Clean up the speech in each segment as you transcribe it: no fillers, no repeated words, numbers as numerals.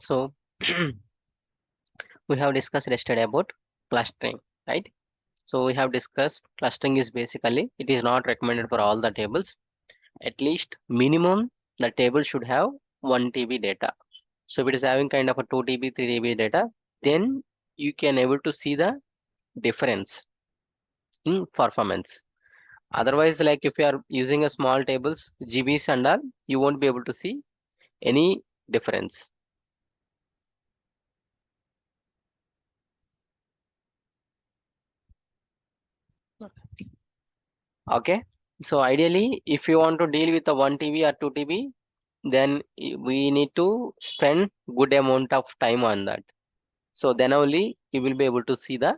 So we have discussed yesterday about clustering, right? So we have discussed clustering is basically it is not recommended for all the tables. At least minimum the table should have 1 TB data. So if it is having kind of a 2 TB, 3 TB data, then you can able to see the difference in performance. Otherwise, like if you are using a small tables, GBs and all, you won't be able to see any difference. Okay. So ideally, if you want to deal with a 1 TB or 2 TB, then we need to spend good amount of time on that. So then only you will be able to see the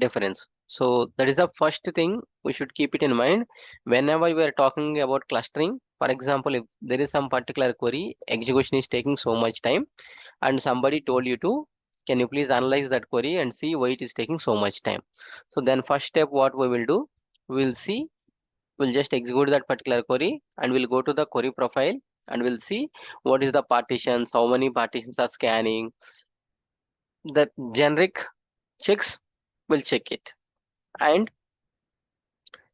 difference. So that is the first thing we should keep it in mind whenever we are talking about clustering. For example, if there is some particular query, execution is taking so much time, and somebody told you to, can you please analyze that query and see why it is taking so much time? So then first step, what we will do, we will see, we'll just execute that particular query and we'll go to the query profile and we'll see what is the partitions, how many partitions are scanning. The generic checks will check it. And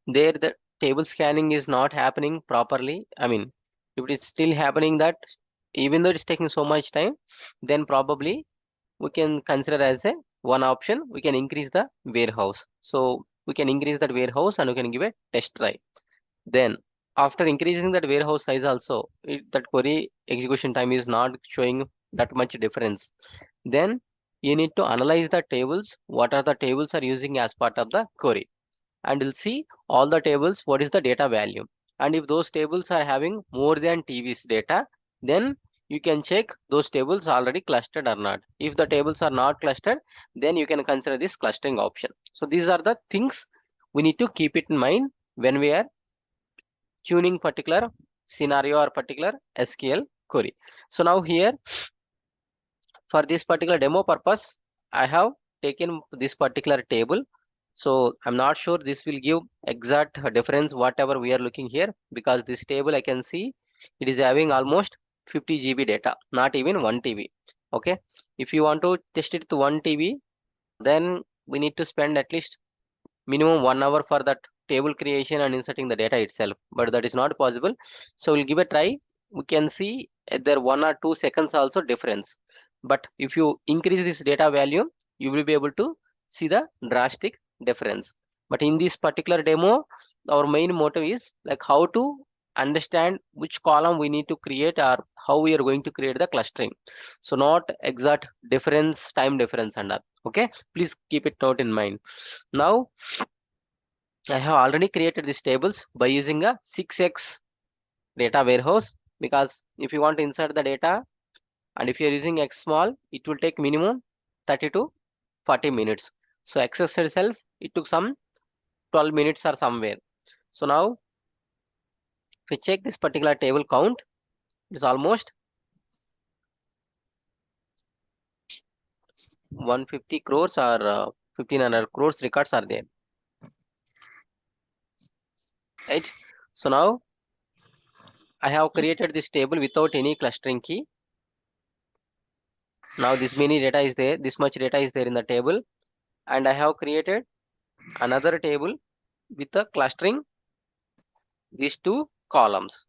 there the table scanning is not happening properly. I mean, if it is still happening that even though it's taking so much time, then probably we can consider as a one option, we can increase the warehouse. So we can increase that warehouse and we can give a test try. Then after increasing that warehouse size also, that query execution time is not showing that much difference. Then you need to analyze the tables, what are the tables are using as part of the query, and you'll see all the tables, what is the data value. And if those tables are having more than TV's data, then you can check those tables already clustered or not. If the tables are not clustered, then you can consider this clustering option. So these are the things we need to keep it in mind when we are tuning particular scenario or particular SQL query. So now here for this particular demo purpose, I have taken this particular table. So I'm not sure this will give exact difference whatever we are looking here, because this table I can see it is having almost 50 GB data, not even 1 TB. Okay. If you want to test it to 1 TB, then we need to spend at least minimum 1 hour for that table creation and inserting the data itself, but that is not possible. So we'll give a try. We can see there 1 or 2 seconds also difference, but if you increase this data value, you will be able to see the drastic difference. But in this particular demo, our main motive is like how to understand which column we need to create or how we are going to create the clustering. So not exact difference, time difference and all. Okay, please keep it note in mind. Now I have already created these tables by using a 6x data warehouse, because if you want to insert the data and if you are using X small, it will take minimum 30 to 40 minutes. So access itself, it took some 12 minutes or somewhere. So now if we check this particular table count, it is almost 150 crores or 1500 crores records are there, right? So now I have created this table without any clustering key. Now this many data is there, this much data is there in the table, and I have created another table with a clustering these two columns.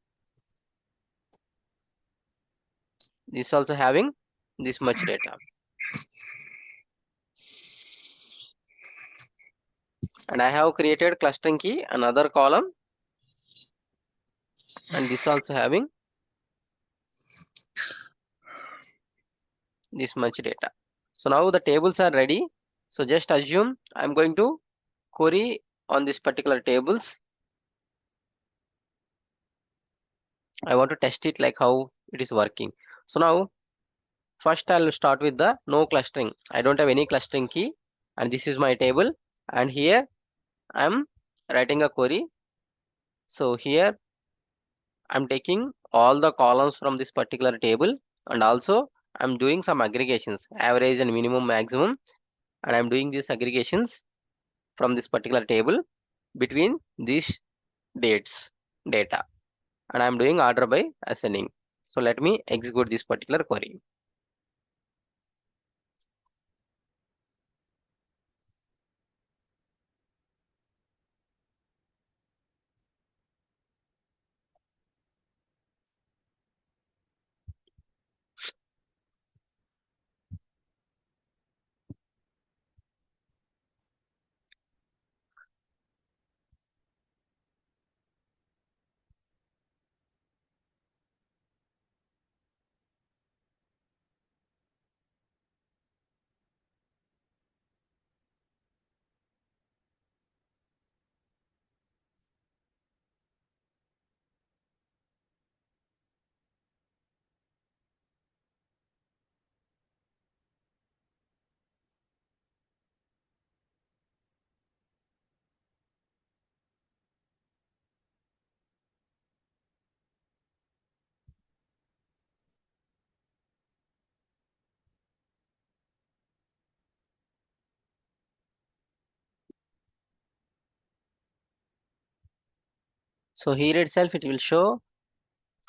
This also having this much data, and I have created clustering key another column, and this also having this much data. So now the tables are ready. So just assume I'm going to query on this particular tables. I want to test it like how it is working. So now first I'll start with the no clustering. I don't have any clustering key, and this is my table, and here I'm writing a query. So here I'm taking all the columns from this particular table, and also I'm doing some aggregations, average and minimum, maximum, and I'm doing these aggregations from this particular table between these dates data, and I'm doing order by ascending. So let me execute this particular query. So here itself it will show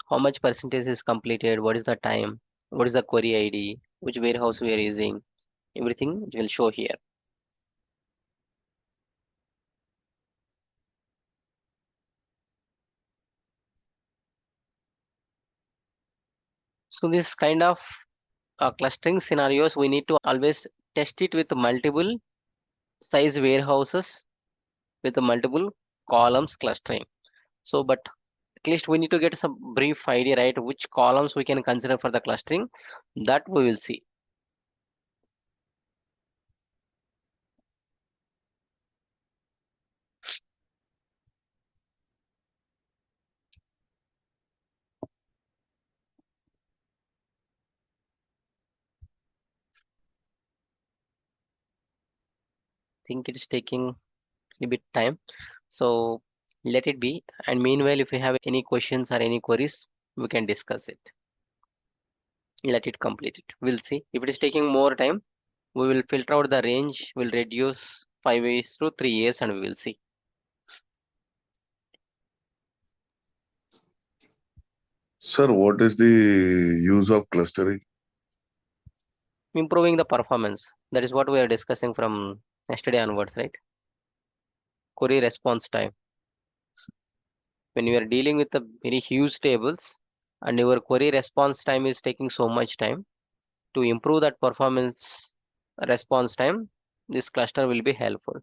how much percentage is completed, what is the time, what is the query ID, which warehouse we are using, everything it will show here. So this kind of clustering scenarios we need to always test it with multiple size warehouses with multiple columns clustering. So but at least we need to get some brief idea, right? Which columns we can consider for the clustering, that we will see. Think it is taking a bit time. So let it be. And meanwhile, if you have any questions or any queries, we can discuss it. Let it complete it. We'll see. If it is taking more time, we will filter out the range, we'll reduce 5 years to 3 years, and we will see. Sir, what is the use of clustering? Improving the performance. That is what we are discussing from yesterday onwards, right? Query response time. When you are dealing with the very huge tables and your query response time is taking so much time, to improve that performance response time, this cluster will be helpful.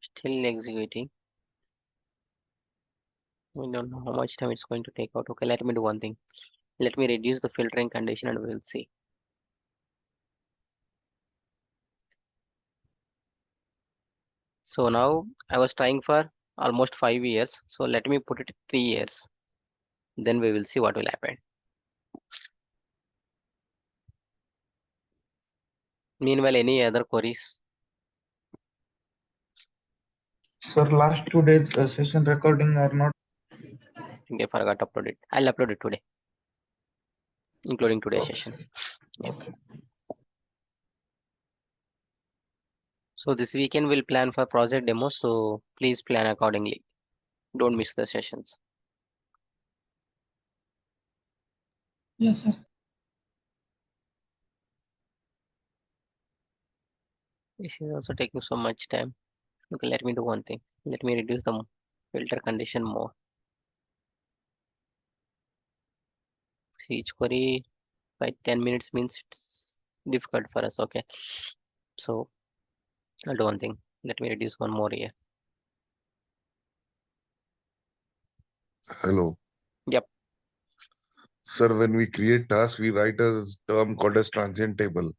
Still executing. We don't know how much time it's going to take out. Okay, let me do one thing. Let me reduce the filtering condition and we'll see. So now I was trying for almost 5 years. So let me put it 3 years. Then we will see what will happen. Meanwhile, any other queries? Sir, last 2 days session recording are not. I forgot to upload it. I'll upload it today, including today's Okay, session. sir. Yeah. Okay. So this weekend we'll plan for project demo. So please plan accordingly. Don't miss the sessions. Yes, sir. This is also taking so much time. Okay, let me do one thing. Let me reduce the filter condition more. See, each query by 10 minutes means it's difficult for us. Okay. So I'll do one thing. Let me reduce one more here. Hello. Yep. Sir, when we create tasks, we write a term called as transient table.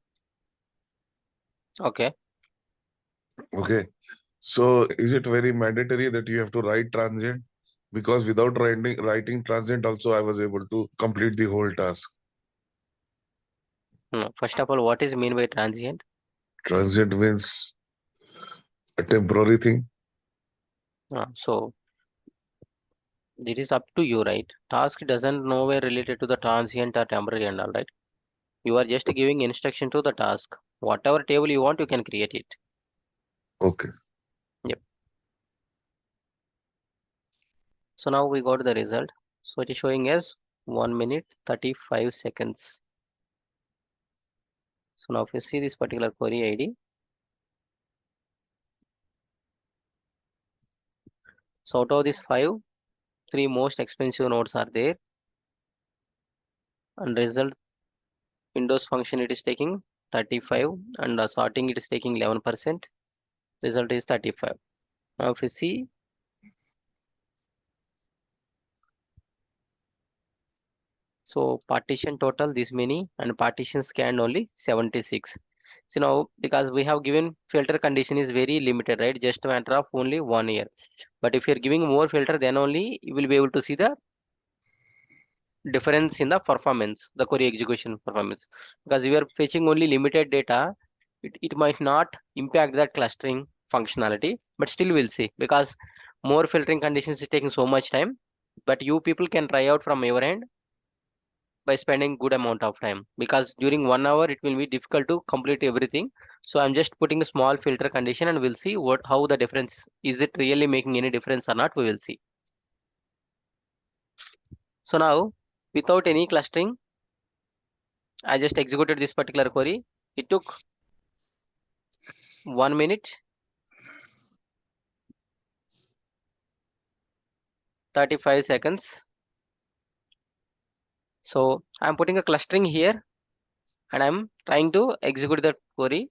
Okay. Okay. So is it very mandatory that you have to write transient? Because without writing transient also, I was able to complete the whole task. No, first of all, what is mean by transient? Transient means a temporary thing. So it is up to you, right? Task doesn't nowhere related to the transient or temporary and all, right? You are just giving instruction to the task. Whatever table you want, you can create it. Okay. Yep. So now we got the result. So it is showing as 1 minute 35 seconds. So now if you see this particular query ID, so out of these five, three most expensive nodes are there, and result Windows function it is taking 35, and sorting it is taking 11%. Result is 35. Now if you see, So partition total this many and partition scanned only 76. So now because we have given filter condition is very limited, right? Just a matter of only 1 year. But if you're giving more filter, then only you will be able to see the difference in the performance, the query execution performance. Because we are fetching only limited data, it might not impact the clustering functionality, but still we'll see because more filtering conditions is taking so much time. But you people can try out from your end by spending good amount of time because during 1 hour it will be difficult to complete everything. So I'm just putting a small filter condition and we'll see what how the difference is it really making any difference or not we will see. So now without any clustering I just executed this particular query. It took 1 minute 35 seconds. So I'm putting a clustering here and I'm trying to execute the query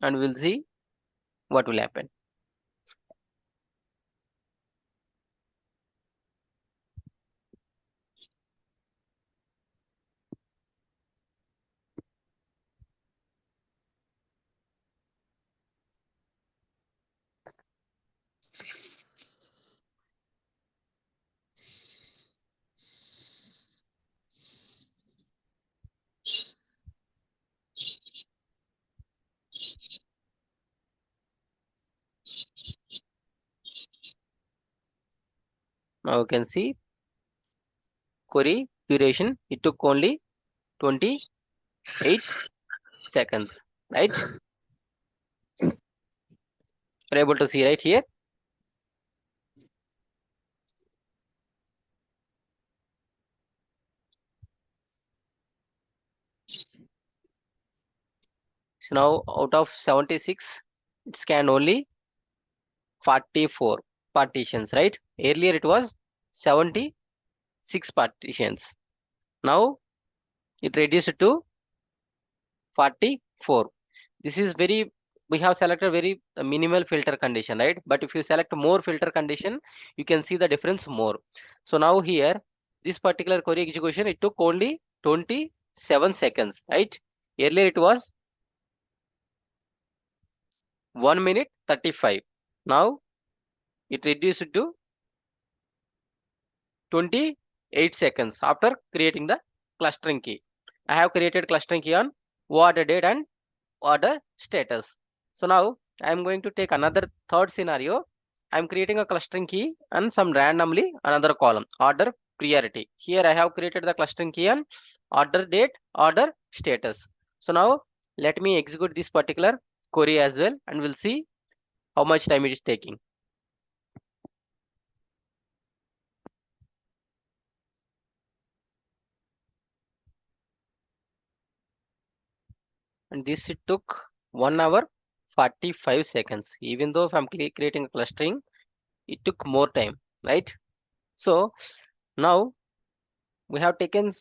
and we'll see what will happen. Now you can see query duration. It took only 28 seconds, right? You're able to see right here. So now out of 76, it scanned only 44 partitions, right? Earlier it was 76 partitions. Now it reduced to 44. This is very, we have selected very minimal filter condition, right? But if you select more filter condition, you can see the difference more. So now here, this particular query execution, it took only 27 seconds, right? Earlier it was 1 minute 35. Now it reduced to 28 seconds after creating the clustering key. I have created clustering key on order date and order status. So now I'm going to take another third scenario. I'm creating a clustering key and some randomly another column order priority. Here I have created the clustering key on order date, order status. So now let me execute this particular query as well and we'll see how much time it is taking. And this it took 1 hour 45 seconds. Even though if I'm creating a clustering, it took more time, right? So now we have taken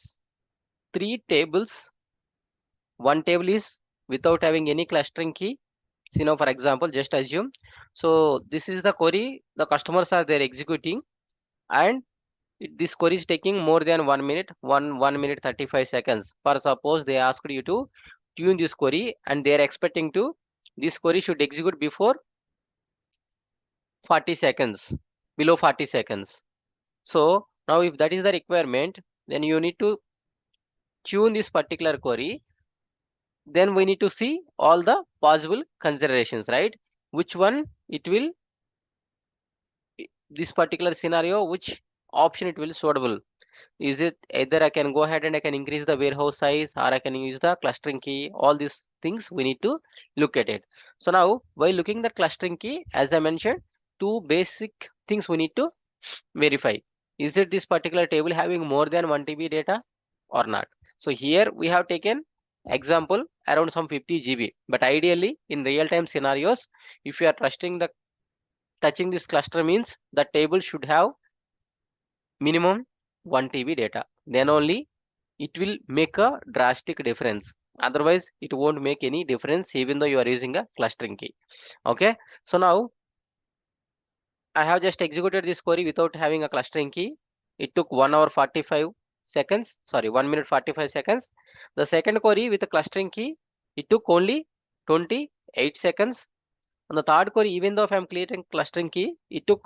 three tables. One table is without having any clustering key. See now, for example, just assume. So this is the query the customers are there executing, and this query is taking more than 1 minute, 1 minute 35 seconds. For suppose they asked you to tune this query, and they are expecting to this query should execute before 40 seconds, below 40 seconds. So now if that is the requirement, then you need to tune this particular query. Then we need to see all the possible considerations, right? Which one it will, this particular scenario, which option it will suitable. Is it either I can go ahead and I can increase the warehouse size or I can use the clustering key? All these things we need to look at it. So now while looking the clustering key, as I mentioned, two basic things we need to verify. Is it this particular table having more than 1 TB data or not? So here we have taken example around some 50 GB. But ideally in real time scenarios, if you are trusting the touching this cluster means the table should have minimum 1 TB data. Then only it will make a drastic difference. Otherwise it won't make any difference even though you are using a clustering key. Okay. So now I have just executed this query without having a clustering key. it took 1 hour 45 seconds, sorry, 1 minute 45 seconds. The second query with the clustering key, it took only 28 seconds. And the third query, even though if I'm creating clustering key, it took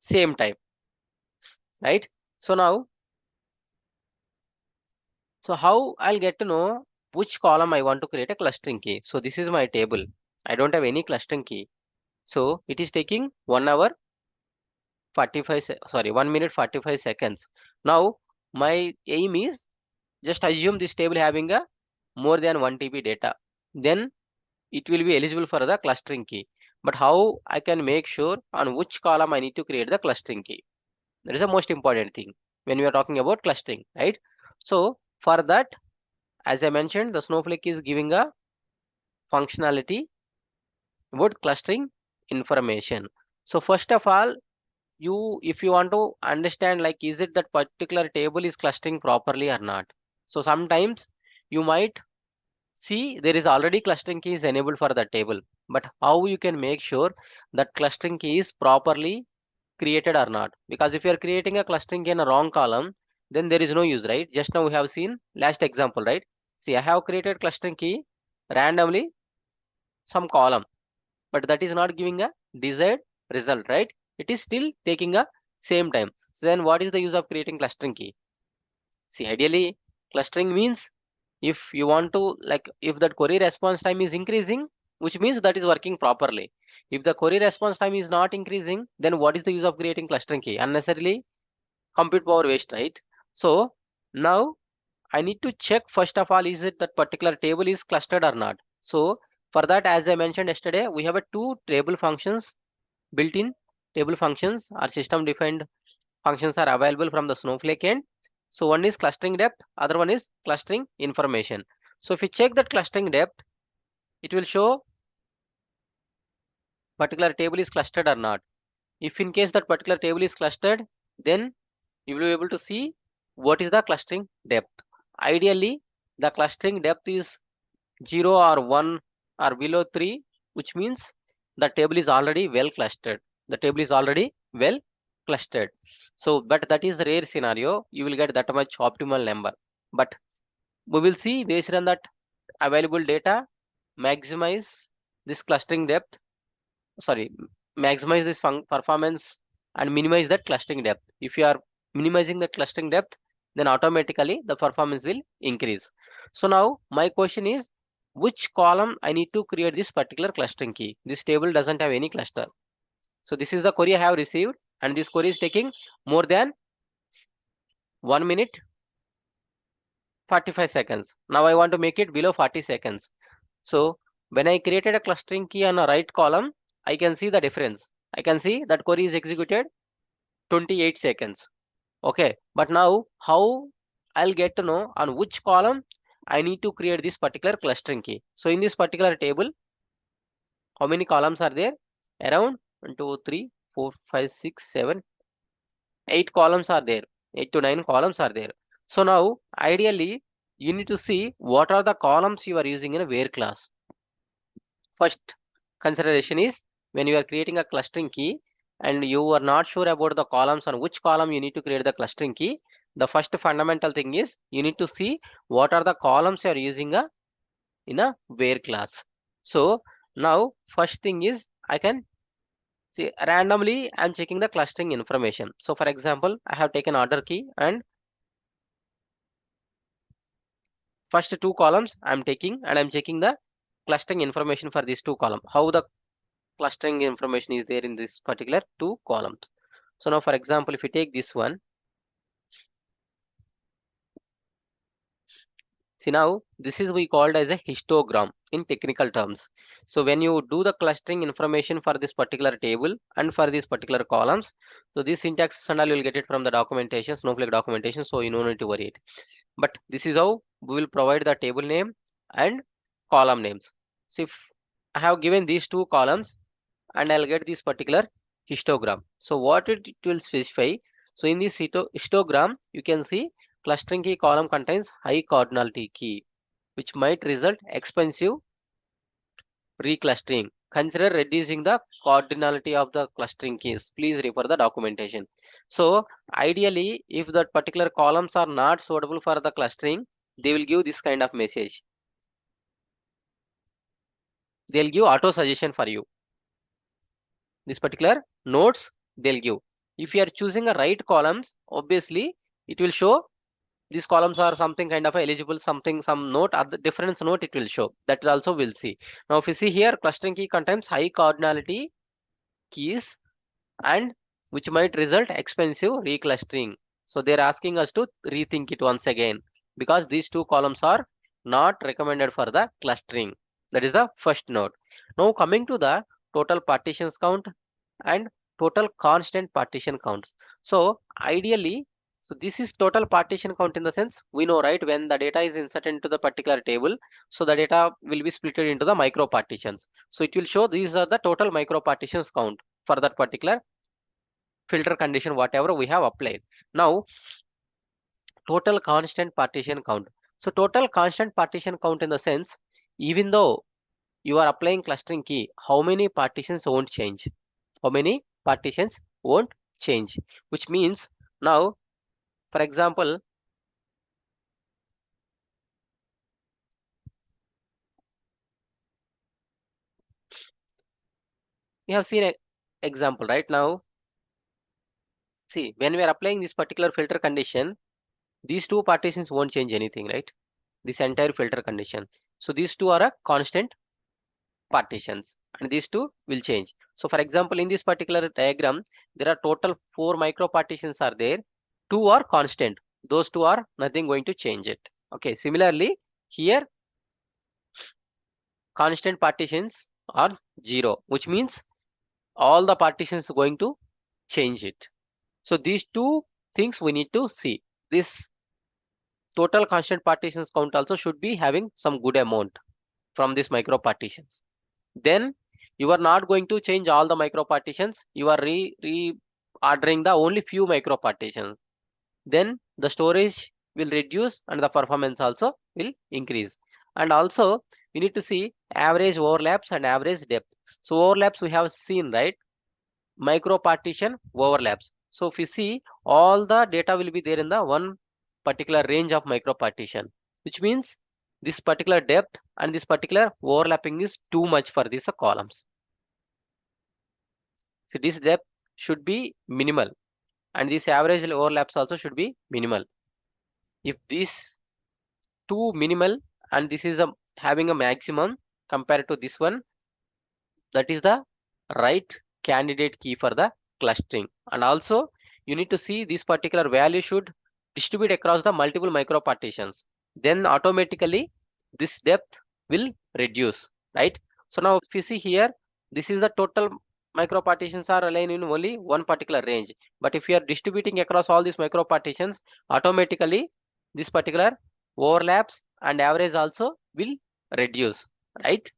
same time, right? So now, so how I'll get to know which column I want to create a clustering key. So this is my table. I don't have any clustering key. So it is taking 1 hour 45, sorry, 1 minute 45 seconds. Now my aim is just assume this table having a more than 1 TB data. Then it will be eligible for the clustering key. But how I can make sure on which column I need to create the clustering key? That is the most important thing when we are talking about clustering, right? So for that, as I mentioned, the Snowflake is giving a functionality about clustering information. So first of all, if you want to understand, like, is it that particular table is clustering properly or not? So sometimes you might see there is already clustering key is enabled for the table, but how you can make sure that clustering key is properly created or not? Because if you are creating a clustering key in a wrong column, then there is no use, right? Just now we have seen last example, right? See, I have created clustering key randomly some column, but that is not giving a desired result, right? It is still taking a same time. So then what is the use of creating clustering key? See, ideally clustering means if you want to, like, if that query response time is increasing, which means that is working properly. If the query response time is not increasing, then what is the use of creating clustering key? Unnecessarily compute power waste, right? So now I need to check first of all, is it that particular table is clustered or not? So for that, as I mentioned yesterday, we have a two table functions built in. Table functions or system defined functions are available from the Snowflake end. So one is clustering depth, other one is clustering information. So if you check that clustering depth, it will show particular table is clustered or not. If in case that particular table is clustered, then you will be able to see what is the clustering depth. Ideally, the clustering depth is 0 or 1 or below 3, which means the table is already well clustered. The table is already well clustered. So, but that is a rare scenario. You will get that much optimal number. But we will see based on that available data, maximize this clustering depth, sorry, maximize this performance and minimize that clustering depth. If you are minimizing the clustering depth, then automatically the performance will increase. So now my question is, which column I need to create this particular clustering key? This table doesn't have any cluster. So this is the query I have received, and this query is taking more than 1 minute 45 seconds. Now I want to make it below 40 seconds. So when I created a clustering key on a right column, I can see the difference. I can see that query is executed 28 seconds. Okay, but now how I'll get to know on which column I need to create this particular clustering key? So in this particular table, how many columns are there? Around 1, 2, 3, 4, 5, 6, 7, 8 columns are there. 8 to 9 columns are there. So now ideally you need to see what are the columns you are using in a where class. First consideration is when you are creating a clustering key and you are not sure about the columns on which column you need to create the clustering key, the first fundamental thing is you need to see what are the columns you are using in a where class. So now first thing is I can see randomly I'm checking the clustering information. So for example, I have taken order key and first two columns I'm taking and I'm checking the clustering information for these two columns. How the clustering information is there in this particular two columns. So now for example, if you take this one, see now this is we called as a histogram in technical terms. So when you do the clustering information for this particular table and for these particular columns, so this syntax and all you will get it from the documentation, Snowflake documentation, so you no need to worry it. But this is how we will provide the table name and column names. So if I have given these two columns and I'll get this particular histogram. So what it will specify? So in this histogram, you can see clustering key column contains high cardinality key, which might result expensive reclustering. Consider reducing the cardinality of the clustering keys. Please refer the documentation. So ideally, if that particular columns are not suitable for the clustering, they will give this kind of message. They'll give auto suggestion for you. This particular nodes they'll give. If you are choosing a right columns, obviously it will show these columns are something kind of eligible, something, some note, other difference note it will show. That also we'll see. Now if you see here, clustering key contains high cardinality keys and which might result expensive reclustering. So they're asking us to rethink it once again because these two columns are not recommended for the clustering. That is the first note. Now coming to the total partitions count and total constant partition counts. So ideally, so this is total partition count in the sense we know, right, when the data is inserted into the particular table, so the data will be split into the micro partitions. So it will show these are the total micro partitions count for that particular filter condition whatever we have applied. Now total constant partition count. So total constant partition count in the sense, even though you are applying clustering key, how many partitions won't change? How many partitions won't change? Which means now, for example, we have seen a example right now. See, when we are applying this particular filter condition, these two partitions won't change anything, right? This entire filter condition. So these two are a constant partitions and these two will change. So for example, in this particular diagram, there are total 4 micro partitions are there. 2 are constant. Those 2 are nothing going to change it. Okay. Similarly, here constant partitions are 0, which means all the partitions going to change it. So these two things we need to see. This total constant partitions count also should be having some good amount from these micro partitions. Then you are not going to change all the micro partitions. You are ordering the only few micro partitions. Then the storage will reduce and the performance also will increase. And also we need to see average overlaps and average depth. So overlaps we have seen, right? Micro partition overlaps. So if you see, all the data will be there in the one particular range of micro partition, which means this particular depth and this particular overlapping is too much for these columns. So this depth should be minimal and this average overlaps also should be minimal. If these two minimal and this is a having a maximum compared to this one, that is the right candidate key for the clustering. And also you need to see this particular value should distribute across the multiple micro partitions, then automatically this depth will reduce, right? So now if you see here, this is the total micro partitions are aligned in only one particular range, but if you are distributing across all these micro partitions, automatically this particular overlaps and average also will reduce, right?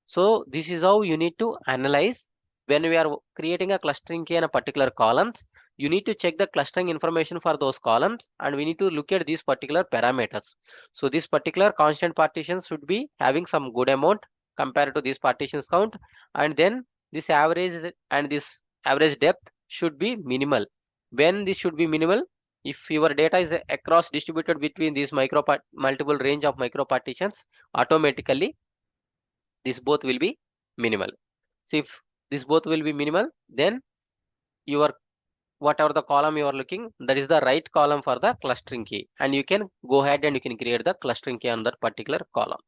So this is how you need to analyze when we are creating a clustering key in a particular columns. You need to check the clustering information for those columns and we need to look at these particular parameters. So this particular constant partitions should be having some good amount compared to this partitions count, and then this average and this average depth should be minimal. When this should be minimal, if your data is across distributed between these multiple range of micro partitions, automatically this both will be minimal. So if this both will be minimal, then your whatever the column you are looking, that is the right column for the clustering key, and you can go ahead and you can create the clustering key on that particular column.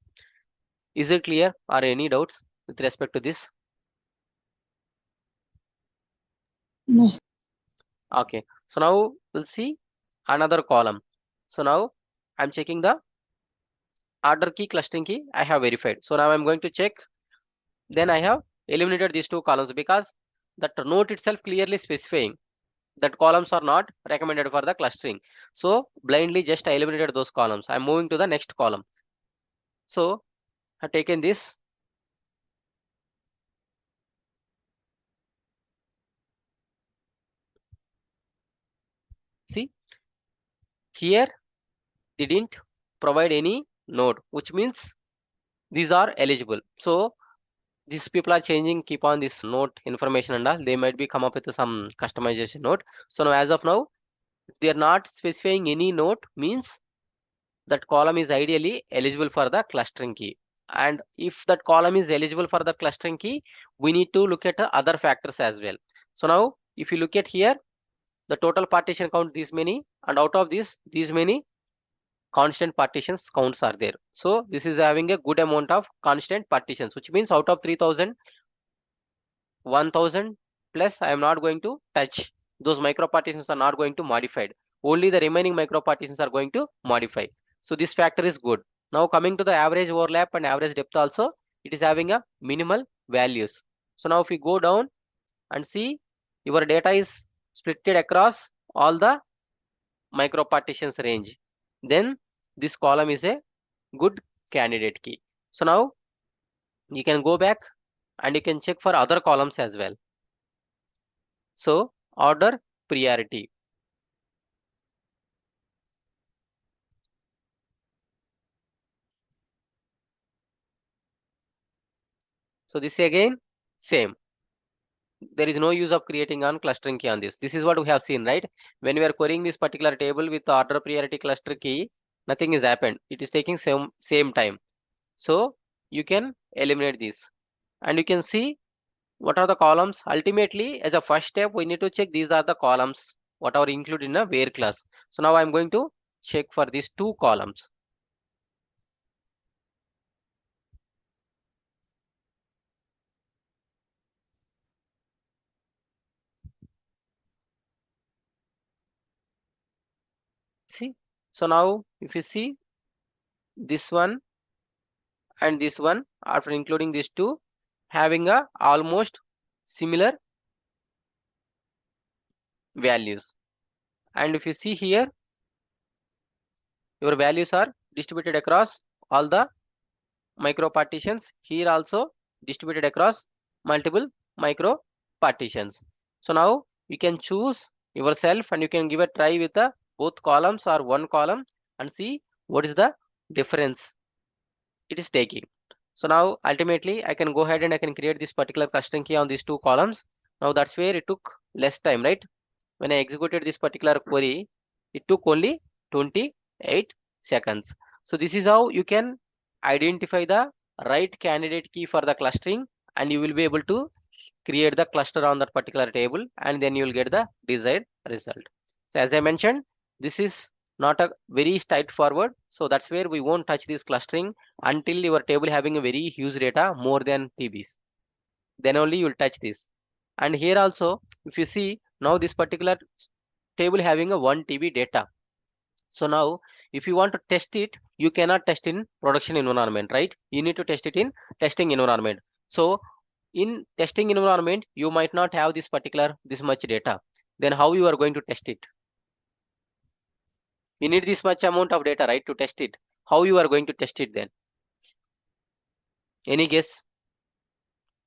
Is it clear or any doubts with respect to this? No, sir. Okay, so now we'll see another column. So now I'm checking the order key, clustering key I have verified. So now I'm going to check. Then I have eliminated these two columns because that note itself clearly specifying that columns are not recommended for the clustering. So blindly just I eliminated those columns. I'm moving to the next column. So I've taken this. See, here they didn't provide any node, which means these are eligible. So these people are changing, keep on this note information and all. They might be come up with some customization note. So now as of now, they are not specifying any note means that column is ideally eligible for the clustering key. And if that column is eligible for the clustering key, we need to look at other factors as well. So now if you look at here, the total partition count these many, and out of this, these many constant partitions counts are there. So this is having a good amount of constant partitions, which means out of 3000, 1000 plus I am not going to touch. Those micro partitions are not going to modified. Only the remaining micro partitions are going to modify. So this factor is good. Now coming to the average overlap and average depth also, it is having a minimal values. So now if we go down and see, your data is splitted across all the micro partitions range, then this column is a good candidate key. So now you can go back and you can check for other columns as well. So order priority. So this again same. There is no use of creating on clustering key on this. This is what we have seen, right? When we are querying this particular table with the order priority cluster key, nothing has happened. It is taking same time. So you can eliminate this, and you can see what are the columns. Ultimately, as a first step, we need to check these are the columns what are included in a where class. So now I'm going to check for these two columns. See, so now if you see this one and this one, after including these two, having a almost similar values. And if you see here, your values are distributed across all the micro partitions. Here also distributed across multiple micro partitions. So now you can choose yourself and you can give a try with the both columns or one column and see what is the difference it is taking. So now ultimately I can go ahead and I can create this particular clustering key on these two columns. Now that's where it took less time, right? When I executed this particular query, it took only 28 seconds. So this is how you can identify the right candidate key for the clustering, and you will be able to create the cluster on that particular table, and then you will get the desired result. So as I mentioned, this is not a very straightforward. So that's where we won't touch this clustering until your table having a very huge data more than TBs. Then only you will touch this. And here also, if you see now this particular table having a 1 TB data. So now if you want to test it, you cannot test in production environment, right? You need to test it in testing environment. So in testing environment, you might not have this much data. Then how you are going to test it? You need this much amount of data, right, to test it. How you are going to test it then? Any guess?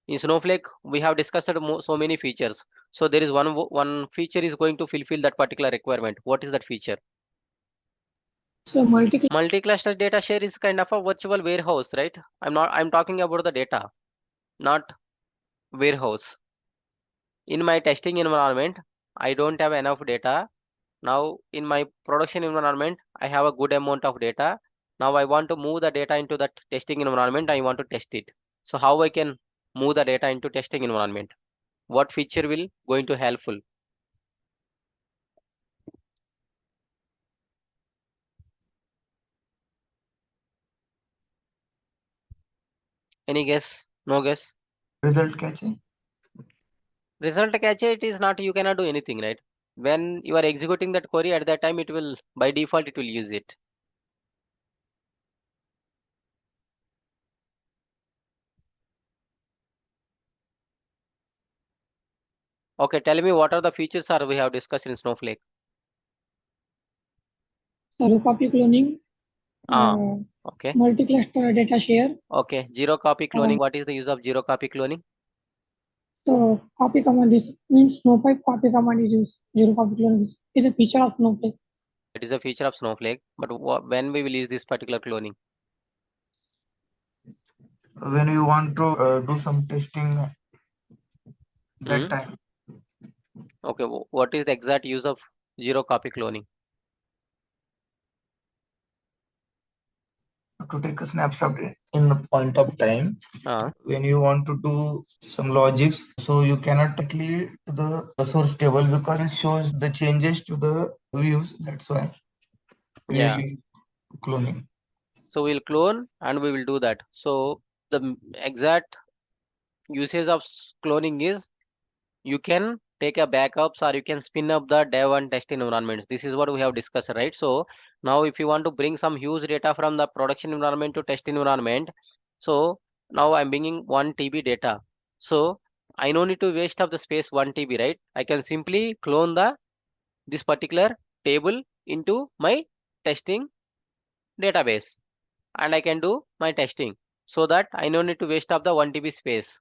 In Snowflake, we have discussed so many features. So there is one feature is going to fulfill that particular requirement. What is that feature? So Multi-cluster data share is kind of a virtual warehouse, right? I'm talking about the data, not warehouse. In my testing environment, I don't have enough data. Now in my production environment, I have a good amount of data. Now I want to move the data into that testing environment. I want to test it. So how I can move the data into testing environment? What feature will going to helpful? Any guess? No guess? Result catching. Result cache, it is not, you cannot do anything, right? When you are executing that query at that time, it will, by default, it will use it. Okay, tell me what are the features are we have discussed in Snowflake? zero copy cloning, Okay. multi-cluster data share. Okay, zero copy cloning. What is the use of zero copy cloning? So copy command is means Snowflake copy command is used. Zero copy cloning is a feature of Snowflake. It is a feature of Snowflake, but when we will use this particular cloning? when you want to do some testing that Hmm? time. Okay, what is the exact use of zero copy cloning? To take a snapshot in the point of time when you want to do some logics, so you cannot directly to the source table because it shows the changes to the views. That's why we Yeah. use cloning. So we'll clone and we will do that. So the exact usage of cloning is you can take a backups or you can spin up the dev and test environments. This is what we have discussed, right? So now if you want to bring some huge data from the production environment to test environment, so now I'm bringing 1 TB data. So I no need to waste up the space 1 TB, right? I can simply clone this particular table into my testing database and I can do my testing so that I no need to waste up the 1 TB space.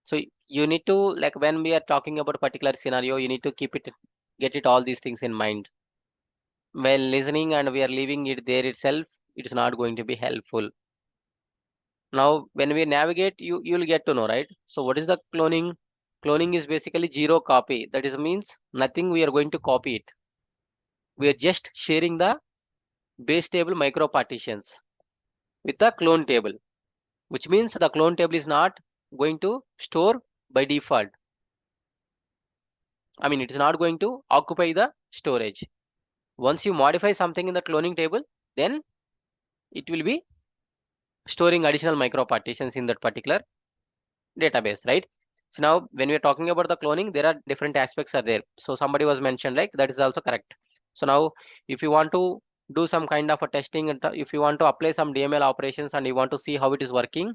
So you need to, like, when we are talking about a particular scenario, you need to get it all these things in mind. While listening and we are leaving it there itself, it is not going to be helpful. Now, when we navigate, you'll get to know, right? So what is the cloning? Cloning is basically zero copy. That is means nothing we are going to copy it. We are just sharing the base table micro partitions with the clone table, which means the clone table is not going to store by default. I mean, it is not going to occupy the storage. Once you modify something in the cloning table, then it will be storing additional micro partitions in that particular database, right? So now when we're talking about the cloning, there are different aspects are there. So somebody was mentioned, like, that is also correct. So now if you want to do some kind of a testing and if you want to apply some DML operations and you want to see how it is working,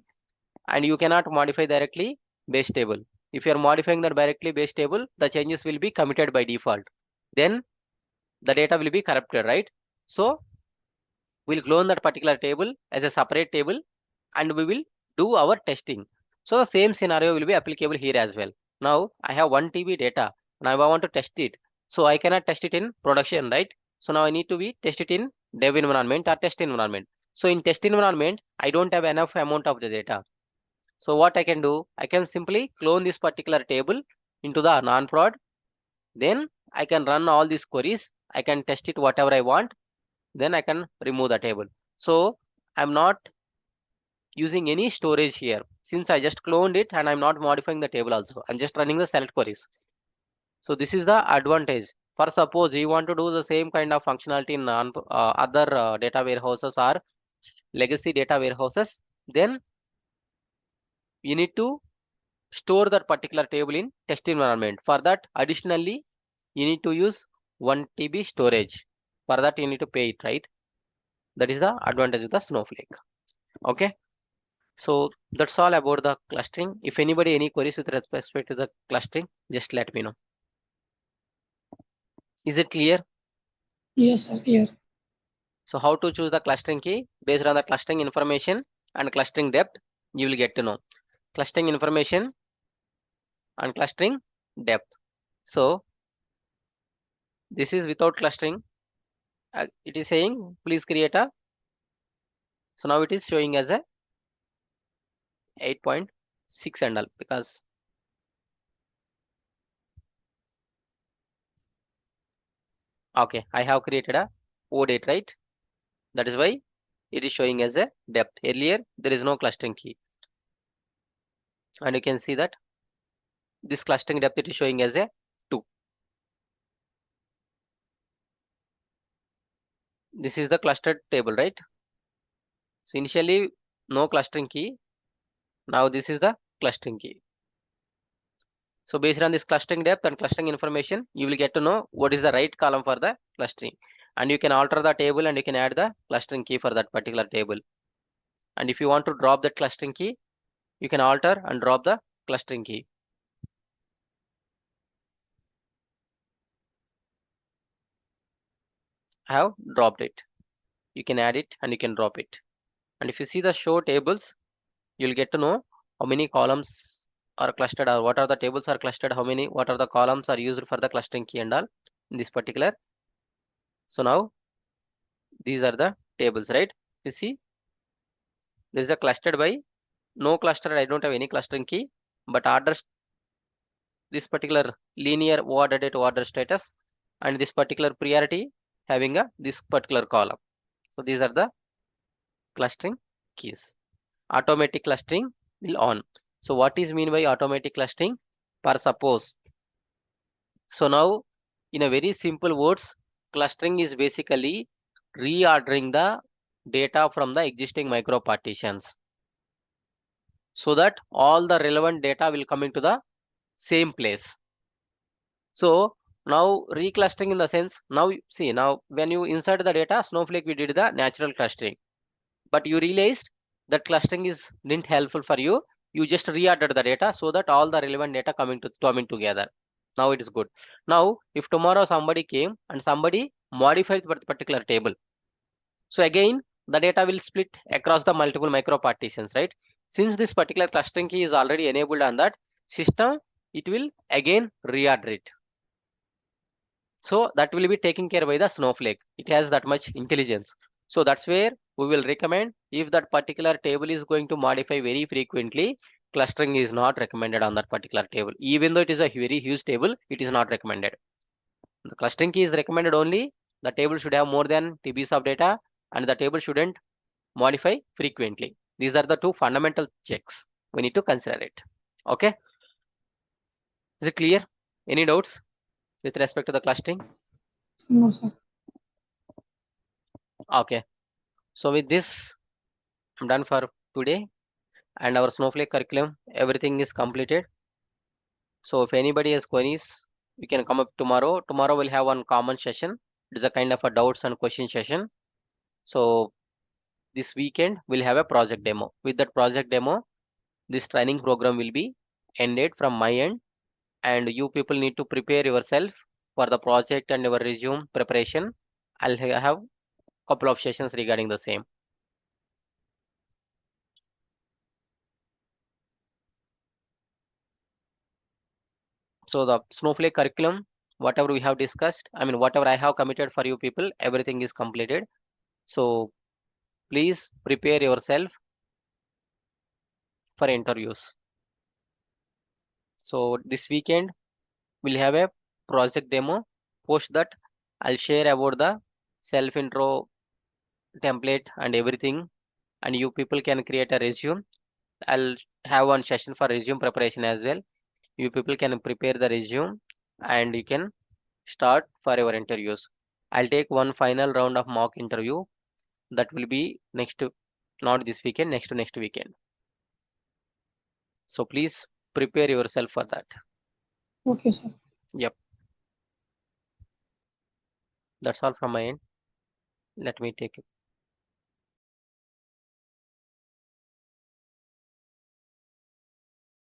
and you cannot modify directly base table. If you are modifying the directly base table, the changes will be committed by default. Then the data will be corrupted, right? So we'll clone that particular table as a separate table and we will do our testing. So the same scenario will be applicable here as well. Now I have 1 TB data. Now I want to test it. So I cannot test it in production, right? So now I need to be test it in dev environment or test environment. So in test environment, I don't have enough amount of the data. So what I can do, I can simply clone this particular table into the non-prod. Then I can run all these queries. I can test it whatever I want. Then I can remove the table. So I'm not using any storage here since I just cloned it and I'm not modifying the table also. I'm just running the select queries. So this is the advantage. For suppose you want to do the same kind of functionality in other data warehouses or legacy data warehouses, then you need to store that particular table in test environment. For that, additionally, you need to use 1 TB storage. For that, you need to pay it, right? That is the advantage of the Snowflake. Okay. So that's all about the clustering. If anybody any queries with respect to the clustering, just let me know. Is it clear? Yes, sir, clear. So how to choose the clustering key based on the clustering information and clustering depth, you will get to know. Clustering information and clustering depth. So this is without clustering. It is saying please create a. So now it is showing as a 8.6 and all because okay, I have created a O date, right? That is why it is showing as a depth. Earlier there is no clustering key, and you can see that this clustering depth it is showing as a 2. This is the clustered table, right? So initially no clustering key. Now this is the clustering key. So based on this clustering depth and clustering information, you will get to know what is the right column for the clustering. And you can alter the table and you can add the clustering key for that particular table. And if you want to drop that clustering key, you can alter and drop the clustering key. I have dropped it. You can add it and you can drop it. And if you see the show tables, you'll get to know how many columns are clustered or what are the tables are clustered, how many, what are the columns are used for the clustering key and all in this particular. So now these are the tables, right? You see This is a clustered by no cluster. I don't have any clustering key, but orders this particular linear order status and this particular priority having a this particular column. So these are the clustering keys. Automatic clustering will on. So what is mean by automatic clustering? For suppose. So now in a very simple words, clustering is basically reordering the data from the existing micro partitions so that all the relevant data will come into the same place. So now reclustering in the sense, now see, now when you insert the data, Snowflake we did the natural clustering, but you realized that clustering is didn't helpful for you. You just reordered the data so that all the relevant data coming together. Now it is good. Now if tomorrow somebody came and somebody modified that particular table, so again the data will split across the multiple micro partitions, right? Since this particular clustering key is already enabled on that system, it will again reorder it. So that will be taken care by the Snowflake. It has that much intelligence. So that's where we will recommend if that particular table is going to modify very frequently, clustering is not recommended on that particular table. Even though it is a very huge table, it is not recommended. The clustering key is recommended only the table should have more than TBs of data and the table shouldn't modify frequently. These are the two fundamental checks. We need to consider it. Okay. Is it clear? Any doubts with respect to the clustering? No, sir. Okay. So with this, I'm done for today and our Snowflake curriculum, everything is completed. So if anybody has queries, you can come up tomorrow. Tomorrow we'll have one common session. It is a kind of a doubts and question session. So this weekend we'll have a project demo. With that project demo, this training program will be ended from my end and you people need to prepare yourself for the project and your resume preparation. I'll have couple of sessions regarding the same. So the Snowflake curriculum, whatever we have discussed, I mean, whatever I have committed for you people, everything is completed. So please prepare yourself for interviews. So this weekend we'll have a project demo. Post that I'll share about the self intro template and everything, and you people can create a resume. I'll have one session for resume preparation as well. You people can prepare the resume and you can start for your interviews. I'll take one final round of mock interview that will be next, not this weekend, next to next weekend. So please prepare yourself for that. Okay, sir. Yep. That's all from my end. Let me take it.